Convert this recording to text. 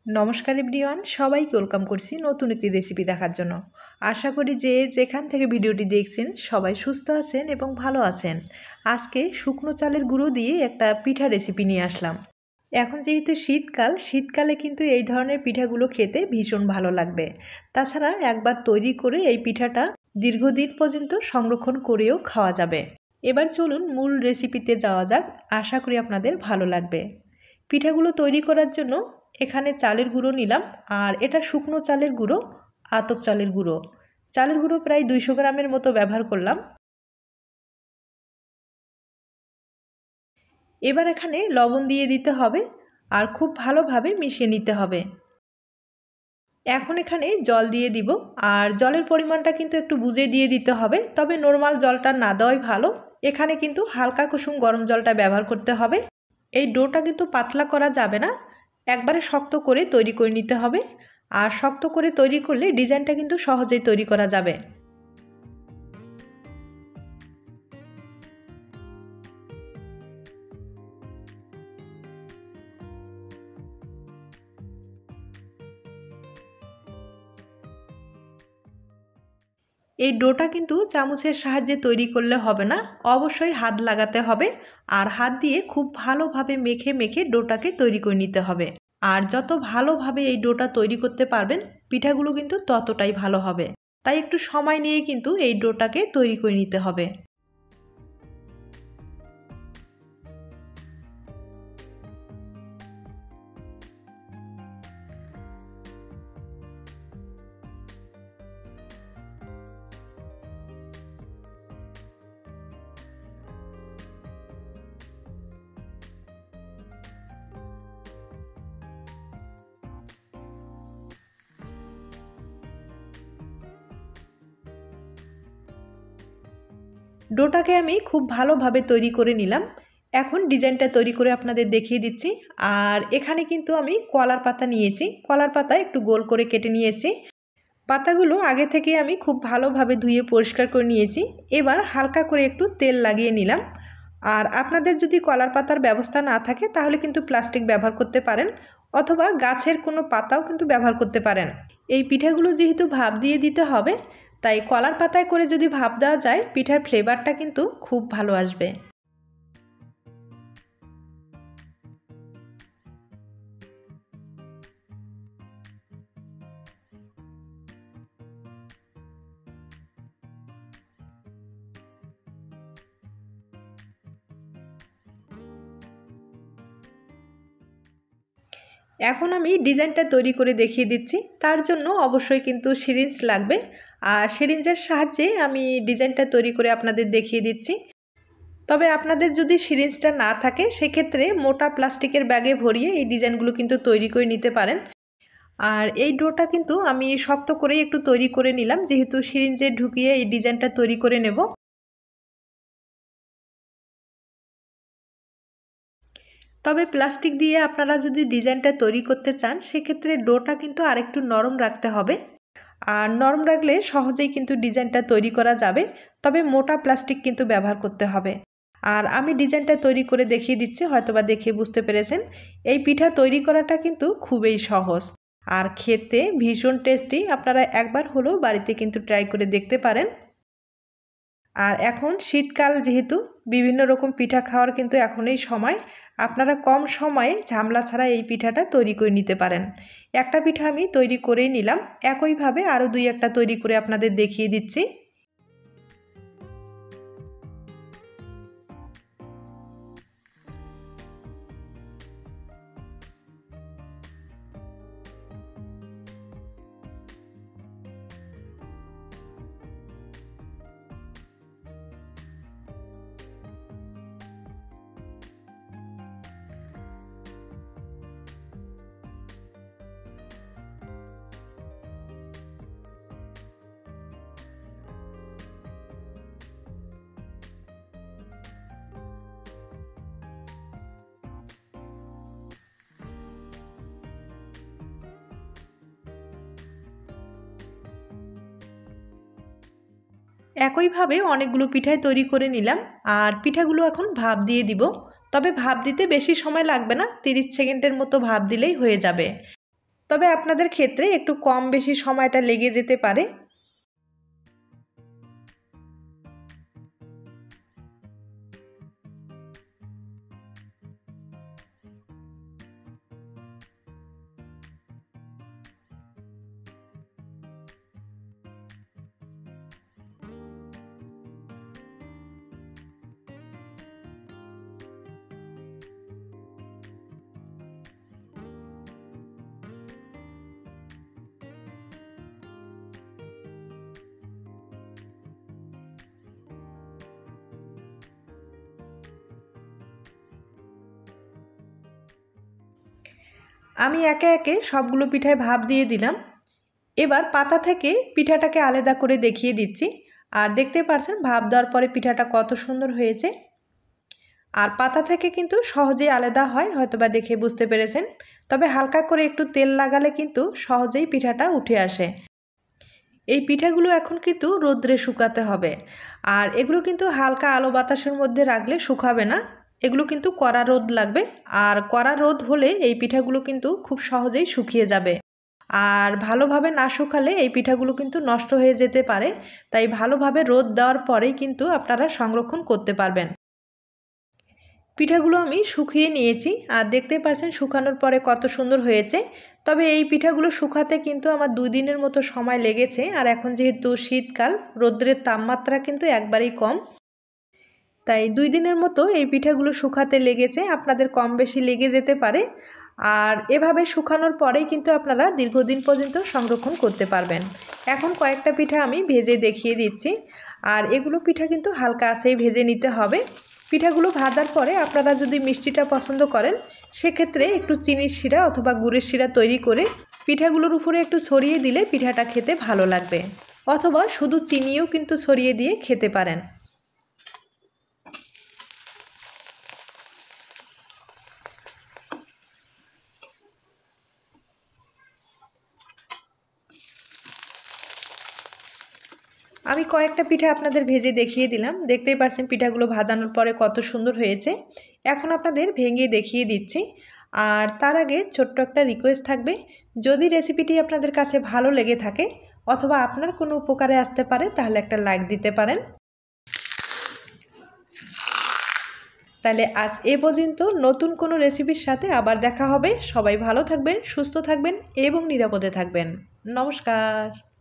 নমস্কার এভরিওয়ান, সবাইকে ওয়েলকাম করছি নতুন একটি রেসিপি দেখার জন্য। আশা করি যে যেখান থেকে ভিডিওটি দেখছেন সবাই সুস্থ আছেন এবং ভালো আছেন। আজকে শুকনো চালের গুঁড়ো দিয়ে একটা পিঠা রেসিপি নিয়ে আসলাম। এখন যেহেতু শীতকালে কিন্তু এই ধরনের পিঠাগুলো খেতে ভীষণ ভালো লাগবে। তাছাড়া একবার তৈরি করে এই পিঠাটা দীর্ঘদিন পর্যন্ত সংরক্ষণ করেও খাওয়া যাবে। এবার চলুন মূল রেসিপিতে যাওয়া যাক, আশা করি আপনাদের ভালো লাগবে। পিঠাগুলো তৈরি করার জন্য এখানে চালের গুঁড়ো নিলাম, আর এটা শুকনো চালের গুঁড়ো, আতপ চালের গুঁড়ো। চালের গুঁড়ো প্রায় 200 গ্রামের মতো ব্যবহার করলাম। এবার এখানে লবণ দিয়ে দিতে হবে আর খুব ভালোভাবে মিশিয়ে নিতে হবে। এখন এখানে জল দিয়ে দিব, আর জলের পরিমাণটা কিন্তু একটু বুঝে দিয়ে দিতে হবে, তবে নর্মাল জলটা না দেওয়াই ভালো। এখানে কিন্তু হালকা কুসুম গরম জলটা ব্যবহার করতে হবে। এই ডোটা কিন্তু পাতলা করা যাবে না, একবারে শক্ত করে তৈরি করে নিতে হবে। আর শক্ত করে তৈরি করলে ডিজাইনটা কিন্তু সহজেই তৈরি করা যাবে। এই ডোটা কিন্তু চামচের সাহায্যে তৈরি করলে হবে না, অবশ্যই হাত লাগাতে হবে। আর হাত দিয়ে খুব ভালোভাবে মেখে মেখে ডোটাকে তৈরি করে নিতে হবে। আর যত ভালোভাবে এই ডোটা তৈরি করতে পারবেন পিঠাগুলো কিন্তু ততটাই ভালো হবে। তাই একটু সময় নিয়ে কিন্তু এই ডোটাকে তৈরি করে নিতে হবে। ডোটাকে আমি খুব ভালোভাবে তৈরি করে নিলাম। এখন ডিজাইনটা তৈরি করে আপনাদের দেখিয়ে দিচ্ছি। আর এখানে কিন্তু আমি কলার পাতা নিয়েছি, কলার পাতা একটু গোল করে কেটে নিয়েছি। পাতাগুলো আগে থেকে আমি খুব ভালোভাবে ধুয়ে পরিষ্কার করে নিয়েছি। এবার হালকা করে একটু তেল লাগিয়ে নিলাম। আর আপনাদের যদি কলার পাতার ব্যবস্থা না থাকে তাহলে কিন্তু প্লাস্টিক ব্যবহার করতে পারেন, অথবা গাছের কোনো পাতাও কিন্তু ব্যবহার করতে পারেন। এই পিঠাগুলো যেহেতু ভাপ দিয়ে দিতে হবে, তাই কলার পাতায় করে যদি ভাপ দেওয়া যায় পিঠার ফ্লেভারটা কিন্তু খুব ভালো আসবে। এখন আমি ডিজাইনটা তৈরি করে দেখিয়ে দিচ্ছি। তার জন্য অবশ্যই কিন্তু সিরিঞ্জ লাগবে, আর সিরিঞ্জের সাহায্যে আমি ডিজাইনটা তৈরি করে আপনাদের দেখিয়ে দিচ্ছি। তবে আপনাদের যদি সিরিঞ্জটা না থাকে সেক্ষেত্রে মোটা প্লাস্টিকের ব্যাগে ভরিয়ে এই ডিজাইনগুলো কিন্তু তৈরি করে নিতে পারেন। আর এই ডোটা কিন্তু আমি শক্ত করেই একটু তৈরি করে নিলাম, যেহেতু সিরিঞ্জে ঢুকিয়ে এই ডিজাইনটা তৈরি করে নেব। তবে প্লাস্টিক দিয়ে আপনারা যদি ডিজাইনটা তৈরি করতে চান সেক্ষেত্রে ডোটা কিন্তু আরেকটু নরম রাখতে হবে। আর নরম রাখলে সহজেই কিন্তু ডিজাইনটা তৈরি করা যাবে, তবে মোটা প্লাস্টিক কিন্তু ব্যবহার করতে হবে। আর আমি ডিজাইনটা তৈরি করে দেখিয়ে দিচ্ছি, হয়তোবা দেখে বুঝতে পেরেছেন। এই পিঠা তৈরি করাটা কিন্তু খুবই সহজ আর খেতে ভীষণ টেস্টি। আপনারা একবার হলেও বাড়িতে কিন্তু ট্রাই করে দেখতে পারেন। আর এখন শীতকাল যেহেতু বিভিন্ন রকম পিঠা খাওয়ার কিন্তু এখনই সময়। আপনারা কম সময়ে ঝামেলা ছাড়া এই পিঠাটা তৈরি করে নিতে পারেন। একটা পিঠা আমি তৈরি করেই নিলাম, একইভাবে আরও 2-1টা তৈরি করে আপনাদের দেখিয়ে দিচ্ছি। একইভাবে অনেকগুলো পিঠাই তৈরি করে নিলাম, আর পিঠাগুলো এখন ভাপ দিয়ে দিব। তবে ভাপ দিতে বেশি সময় লাগবে না, 30 সেকেন্ডের মতো ভাপ দিলেই হয়ে যাবে। তবে আপনাদের ক্ষেত্রে একটু কম বেশি সময়টা লেগে যেতে পারে। আমি একে একে সবগুলো পিঠায় ভাপ দিয়ে দিলাম। এবার পাতা থেকে পিঠাটাকে আলাদা করে দেখিয়ে দিচ্ছি। আর দেখতে পাচ্ছেন ভাপ দেওয়ার পরে পিঠাটা কত সুন্দর হয়েছে। আর পাতা থেকে কিন্তু সহজেই আলাদা হয়, হয়তোবা দেখে বুঝতে পেরেছেন। তবে হালকা করে একটু তেল লাগালে কিন্তু সহজেই পিঠাটা উঠে আসে। এই পিঠাগুলো এখন কিন্তু রোদ্রে শুকাতে হবে। আর এগুলো কিন্তু হালকা আলো বাতাসের মধ্যে রাখলে শুকাবে না, এগুলো কিন্তু কড়া রোদ লাগবে। আর কড়া রোদ হলে এই পিঠাগুলো কিন্তু খুব সহজেই শুকিয়ে যাবে। আর ভালোভাবে না শুকালে এই পিঠাগুলো কিন্তু নষ্ট হয়ে যেতে পারে। তাই ভালোভাবে রোদ দেওয়ার পরেই কিন্তু আপনারা সংরক্ষণ করতে পারবেন। পিঠাগুলো আমি শুকিয়ে নিয়েছি আর দেখতে পাচ্ছেন শুকানোর পরে কত সুন্দর হয়েছে। তবে এই পিঠাগুলো শুকাতে কিন্তু আমার 2 দিনের মতো সময় লেগেছে। আর এখন যেহেতু শীতকাল, রৌদ্রের তাপমাত্রা কিন্তু একবারেই কম, তাই 2 দিনের মতো এই পিঠাগুলো শুকাতে লেগেছে। আপনাদের কম বেশি লেগে যেতে পারে। আর এভাবে শুকানোর পরেই কিন্তু আপনারা দীর্ঘদিন পর্যন্ত সংরক্ষণ করতে পারবেন। এখন কয়েকটা পিঠা আমি ভেজে দেখিয়ে দিচ্ছি। আর এগুলো পিঠা কিন্তু হালকা আঁচেই ভেজে নিতে হবে। পিঠাগুলো ভাজার পরে আপনারা যদি মিষ্টিটা পছন্দ করেন, সেক্ষেত্রে একটু চিনির শিরা অথবা গুড়ের শিরা তৈরি করে পিঠাগুলোর উপরে একটু ছড়িয়ে দিলে পিঠাটা খেতে ভালো লাগবে। অথবা শুধু চিনিও কিন্তু ছড়িয়ে দিয়ে খেতে পারেন। আমি কয়েকটা পিঠা আপনাদের ভেজে দেখিয়ে দিলাম। দেখতেই পাচ্ছেন পিঠাগুলো ভাজানোর পরে কত সুন্দর হয়েছে। এখন আপনাদের ভেঙে দেখিয়ে দিচ্ছি। আর তার আগে ছোট্ট একটা রিকোয়েস্ট থাকবে, যদি রেসিপিটি আপনাদের কাছে ভালো লেগে থাকে অথবা আপনার কোনো উপকারে আসতে পারে, তাহলে একটা লাইক দিতে পারেন। তাহলে আজ এ পর্যন্ত, নতুন কোনো রেসিপির সাথে আবার দেখা হবে। সবাই ভালো থাকবেন, সুস্থ থাকবেন এবং নিরাপদে থাকবেন। নমস্কার।